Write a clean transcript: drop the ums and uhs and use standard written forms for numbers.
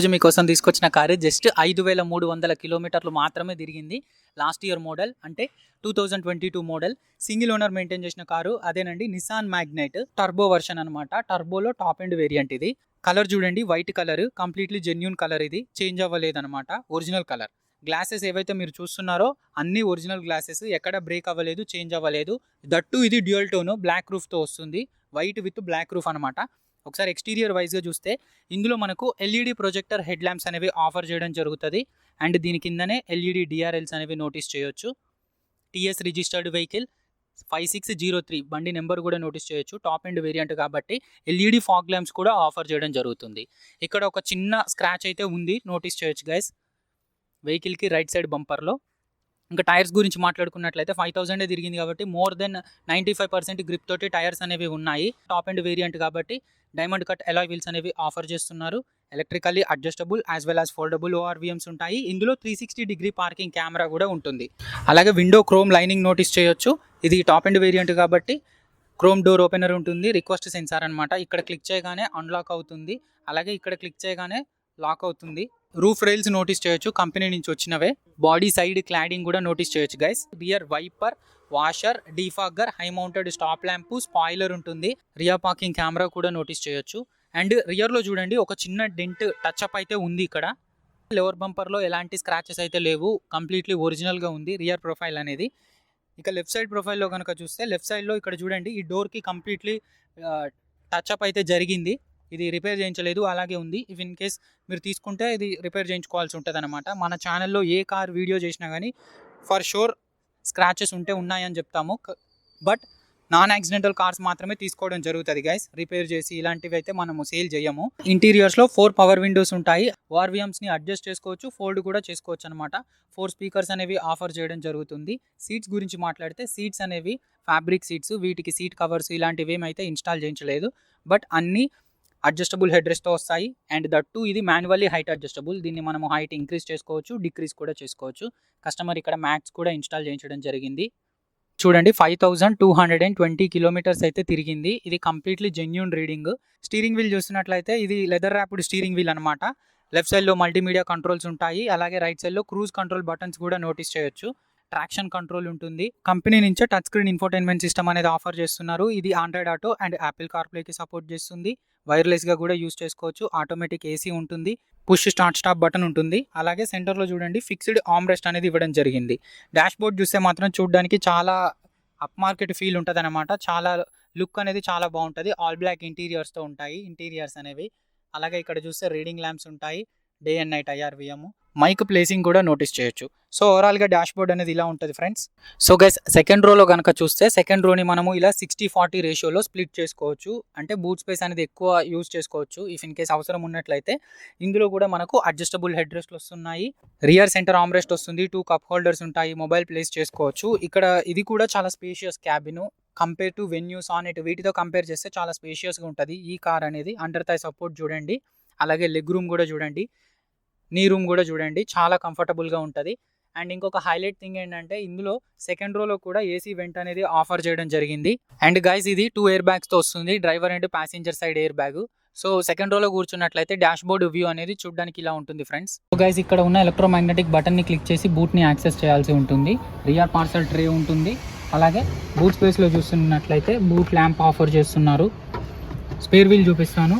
రోజు మీకోసం తీసుకొచ్చిన కారు జస్ట్ 5300 కిలోమీటర్లు మాత్రమే తిరిగింది. లాస్ట్ ఇయర్ మోడల్ అంటే 2022 మోడల్ సింగిల్ ఓనర్ మెయింటైన్ చేసిన కారు అదేనండి. నిసాన్ మ్యాగ్నైట్ టర్బో వర్షన్ అనమాట. టర్బోలో టాప్ ఎండ్ వేరియంట్ ఇది. కలర్ చూడండి, white colour, completely genuine colour, ఇది చేంజ్ అవ్వలేదన్నమాట. Original colour. గ్లాసెస్ ఏవైతే మీరు చూస్తున్నారో అన్ని ఒరిజినల్ గ్లాసెస్, ఎక్కడ బ్రేక్ అవ్వలేదు, చేంజ్ అవ్వలేదు. దట్టు ఇది డ్యూయల్ టోన్ బ్లాక్ రూఫ్తో వస్తుంది. వైట్ విత్ బ్లాక్ రూఫ్ అనమాట. ఒకసారి ఎక్స్టీరియర్ వైజ్గా చూస్తే ఇందులో మనకు ఎల్ఈడి ప్రొజెక్టర్ హెడ్ ల్యాంప్స్ అనేవి ఆఫర్ చేయడం జరుగుతుంది. అండ్ దీని కిందనే ఎల్ఈడి డిఆర్ఎల్స్ అనేవి నోటీస్ చేయొచ్చు. టీఎస్ రిజిస్టర్డ్ వెహికల్ 5603 బండి నెంబర్ కూడా నోటీస్ చేయొచ్చు. టాప్ ఎండ్ వేరియంట్ కాబట్టి ఎల్ఈడి ఫాగ్ ల్యాంప్స్ కూడా ఆఫర్ చేయడం జరుగుతుంది. ఇక్కడ ఒక చిన్న స్క్రాచ్ అయితే ఉంది, నోటీస్ చేయొచ్చు గైస్ వెహికల్కి రైట్ సైడ్ బంపర్లో. ఇంకా టైర్స్ గురించి మాట్లాడుకున్నట్లయితే 5000 తిరిగింది కాబట్టి మోర్ దెన్ 95% గ్రిప్ తోటి టైర్స్ అనేవి ఉన్నాయి. టాప్ ఎండ్ వేరియంట్ కాబట్టి డైమండ్ కట్ అలాయ్ వీల్స్ అనేవి ఆఫర్ చేస్తున్నారు. Electrically adjustable as well as foldable ORVMs ఉంటాయి. ఇందులో 360 డిగ్రీ పార్కింగ్ కెమెరా కూడా ఉంటుంది. అలాగే విండో క్రోమ్ లైనింగ్ నోటీస్ చేయొచ్చు. ఇది టాప్ ఎండ్ వేరియంట్ కాబట్టి క్రోమ్ డోర్ ఓపెనర్ ఉంటుంది. రిక్వెస్ట్ సెన్సార్ అనమాట. ఇక్కడ క్లిక్ చేయగానే అన్లాక్ అవుతుంది. అలాగే ఇక్కడ క్లిక్ చేయగానే లాక్ అవుతుంది. రూఫ్ రైల్స్ నోటీస్ చేయొచ్చు, కంపెనీ నుంచి వచ్చినవే. బాడీ సైడ్ క్లాడింగ్ కూడా నోటీస్ చేయొచ్చు guys. Rear wiper, washer, defogger, high mounted stop lamp, spoiler ఉంటుంది. రియర్ పార్కింగ్ కెమెరా కూడా నోటీస్ చేయొచ్చు. అండ్ రియర్లో చూడండి ఒక చిన్న డెంట్ టచ్అప్ అయితే ఉంది. ఇక్కడ లోవర్ బంపర్లో ఎలాంటి స్క్రాచెస్ అయితే లేవు, కంప్లీట్లీ ఒరిజినల్గా ఉంది రియర్ ప్రొఫైల్ అనేది. ఇక లెఫ్ట్ సైడ్ ప్రొఫైల్లో కనుక చూస్తే లెఫ్ట్ సైడ్లో ఇక్కడ చూడండి ఈ డోర్కి కంప్లీట్లీ టచ్అప్ అయితే జరిగింది. ఇది రిపేర్ చేయించలేదు, అలాగే ఉంది. ఇఫ్ ఇన్ కేస్ మీరు తీసుకుంటే ఇది రిపేర్ చేయించుకోవాల్సి ఉంటుంది అనమాట. మన ఛానల్లో ఏ కార్ వీడియో చేసినా కానీ ఫర్ షూర్ స్క్రాచెస్ ఉన్నాయని చెప్తాము. బట్ నాన్ యాక్సిడెంటల్ కార్స్ మాత్రమే తీసుకోవడం జరుగుతుంది గైస్. రిపేర్ చేసి ఇలాంటివి అయితే మనము సేల్ చేయము. ఇంటీరియర్స్లో 4 పవర్ విండోస్ ఉంటాయి. ఓఆర్వీఎమ్స్ని అడ్జస్ట్ చేసుకోవచ్చు, ఫోల్డ్ కూడా చేసుకోవచ్చు అనమాట. 4 స్పీకర్స్ అనేవి ఆఫర్ చేయడం జరుగుతుంది. సీట్స్ గురించి మాట్లాడితే సీట్స్ అనేవి ఫ్యాబ్రిక్ సీట్స్, వీటికి సీట్ కవర్స్ ఇలాంటివి ఏమైతే ఇన్స్టాల్ చేయించలేదు. బట్ అన్నీ అడ్జస్టబుల్ హెడ్ రెస్ట్తో వస్తాయి. అండ్ దట్టు ఇది మాన్యువల్లీ హైట్ అడ్జస్టబుల్. దీన్ని మనము హైట్ ఇంక్రీజ్ చేసుకోవచ్చు, డిక్రీజ్ కూడా చేసుకోవచ్చు. కస్టమర్ ఇక్కడ మ్యాక్స్ కూడా ఇన్స్టాల్ చేయించడం జరిగింది. చూడండి 5220 కిలోమీటర్స్ అయితే తిరిగింది. ఇది completely genuine reading. Steering wheel చూసినట్లయితే ఇది లెదర్ ర్యాప్డ్ స్టీరింగ్ వీల్ అనమాట. లెఫ్ట్ సైడ్లో మల్టీమీడియా కంట్రోల్స్ ఉంటాయి. అలాగే రైట్ సైడ్లో క్రూజ్ కంట్రోల్ బటన్స్ కూడా నోటీస్ చేయొచ్చు. ట్రాక్షన్ కంట్రోల్ ఉంటుంది. కంపెనీ నుంచే టచ్ స్క్రీన్ ఇన్ఫోటైన్మెంట్ సిస్టమ్ అనేది ఆఫర్ చేస్తున్నారు. ఇది ఆండ్రాయిడ్ ఆటో అండ్ యాపిల్ కార్ప్లేకి సపోర్ట్ చేస్తుంది. వైర్లెస్గా కూడా యూస్ చేసుకోవచ్చు. ఆటోమేటిక్ ఏసీ ఉంటుంది. పుష్ స్టార్ట్ స్టాప్ బటన్ ఉంటుంది. అలాగే సెంటర్లో చూడండి ఫిక్స్డ్ ఆర్మ్ రెస్ట్ అనేది ఇవ్వడం జరిగింది. డాష్ బోర్డ్ చూస్తే మాత్రం చూడడానికి చాలా అప్ మార్కెట్ ఫీల్ ఉంటుంది అనమాట. చాలా లుక్ అనేది చాలా బాగుంటుంది. ఆల్ బ్లాక్ ఇంటీరియర్స్తో ఉంటాయి ఇంటీరియర్స్ అనేవి. అలాగే ఇక్కడ చూస్తే రీడింగ్ ల్యాంప్స్ ఉంటాయి. Day and night IRVM, mic placing కూడా నోటీస్ చేయొచ్చు. సో ఓవరాల్గా డాష్ బోర్డ్ అనేది ఇలా ఉంటుంది ఫ్రెండ్స్. సో గైస్ సెకండ్ రోలో కనుక చూస్తే సెకండ్ రోని మనము ఇలా 60-40 రేషియోలో స్ప్లిట్ చేసుకోవచ్చు. అంటే బూట్ స్పేస్ అనేది ఎక్కువ యూజ్ చేసుకోవచ్చు ఇఫ్ ఇన్ కేస్ అవసరం ఉన్నట్లయితే. ఇందులో కూడా మనకు అడ్జస్టబుల్ హెడ్ రెస్ట్లు వస్తున్నాయి. రియర్ సెంటర్ ఆర్మ్ రెస్ట్ వస్తుంది. 2 కప్ హోల్డర్స్ ఉంటాయి. మొబైల్ ప్లేస్ చేసుకోవచ్చు. ఇక్కడ ఇది కూడా చాలా spacious cabin. Compare to venue, sonnet వీటితో కంపేర్ చేస్తే చాలా స్పేషియస్గా ఉంటుంది ఈ కార్ అనేది. అండర్ థై సపోర్ట్ చూడండి. అలాగే లెగ్ రూమ్ కూడా చూడండి, నీ రూమ్ కూడా చూడండి, చాలా కంఫర్టబుల్గా ఉంటుంది. అండ్ ఇంకొక హైలైట్ థింగ్ ఏంటంటే ఇందులో సెకండ్ రోలో కూడా ఏసీ వెంట్ అనేది ఆఫర్ చేయడం జరిగింది. అండ్ గైస్ ఇది 2 ఎయిర్ బ్యాగ్స్తో వస్తుంది, driver and passenger side air bag. So second రోలో కూర్చున్నట్లయితే డాష్ బోర్డ్ వ్యూ అనేది చూడడానికి ఇలా ఉంటుంది ఫ్రెండ్స్. సో గైస్ ఇక్కడ ఉన్న ఎలక్ట్రోమాగ్నెటిక్ బటన్ని క్లిక్ చేసి బూట్ని యాక్సెస్ చేయాల్సి ఉంటుంది. రియర్ పార్సల్ ట్రే ఉంటుంది. అలాగే బూట్ స్పేస్లో చూస్తున్నట్లయితే బూట్ ల్యాంప్ ఆఫర్ చేస్తున్నారు. స్పేర్ వీల్ చూపిస్తాను.